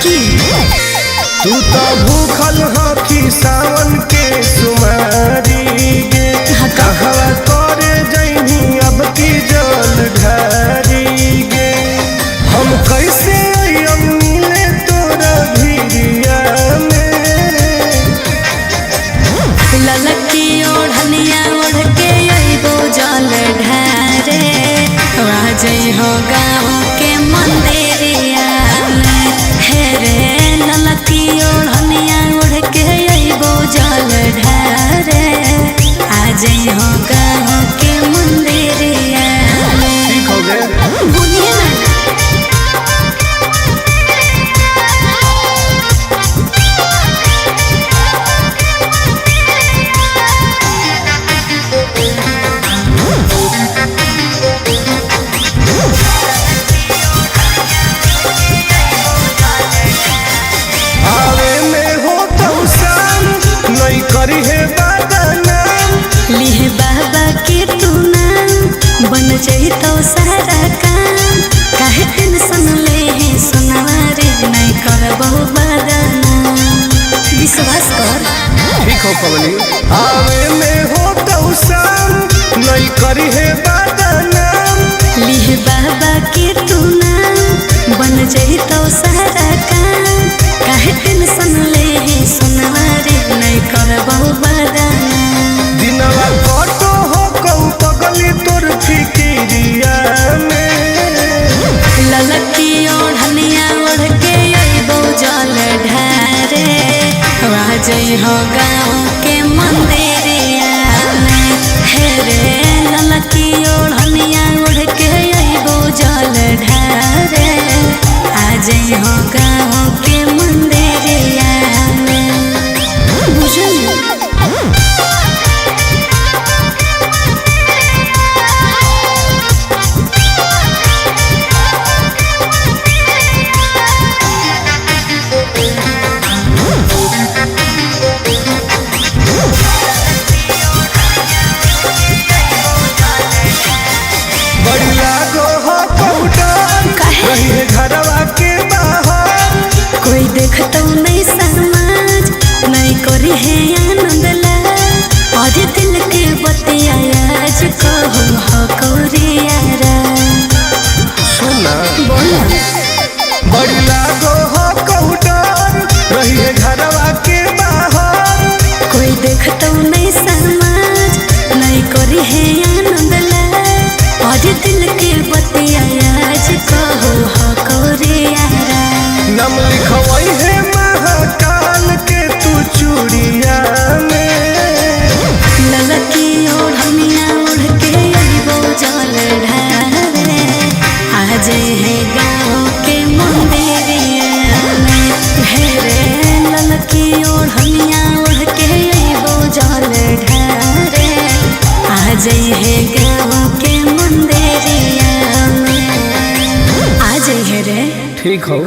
कि तू तो भूखल हकी सावन के सुमारी गे कहवा करे जइनी अब की जल ढारी गे हम कैसे अइयम मिले तोरा भिरिया में ललकी ओढ़निया ओढ़ के अइबो जल ढारे आ जइहो गाँव के मंदिरिया में हे रे ललकी ओढ़निया ओढ़ के अइबो जल ढारे आ जइहो गाँव के मंदिरिया में। ठीक हो गए भूलिए ना करी है बादानाम लिहे बाबा के तू नाम बन जइतो सारा काम काहे टेंशन ले है सुनवारे नहीं करबो बादानाम विश्वास कर। ठीक हो कमली आवे में हो तो शाम नहीं करी है बादानाम लिहे बाबा के तू नाम बन जइतो सारा काम काहे टेंशन ले है सुनवारे नहीं करबो बादानाम दिनवा कटो हो कहू पगली तोर फिकिरिया में ललकी ओढ़निया ओढ़ के अइबो जल ढारे आ जइहो गाँव के मंदिरिया में हे रे ललकी ओढ़निया ओढ़ के अइबो जल ढारे आ जइहो गाँव के मंदिरिया में। बुझलिए बड़ी लागो हो कौटन रही है घरवा के बाहर कोई देखतो नहीं समाज नहीं करी है आनंद ला और दिल के बतिया आज कहो हो कोरियारा सुना बोला बड़ी लागो हो कौटन रही है घरवा के बाहर कोई देखतो नहीं समाज नहीं करी है आनंद ला और दिल के बतिया आज कहो हो कोरियारा नम लिखवई है महाकाल के तू चूड़िया में ललकी ओढ़निया ओढ़ के अइबो जल ढारे आ जइहे गाँव के मंदिरिया में हे रे ललकी ओढ़निया ओढ़ के अइबो जल ढारे आ जइहे गाँव के मंदिरिया में आ जइहे रे। ठीक हो।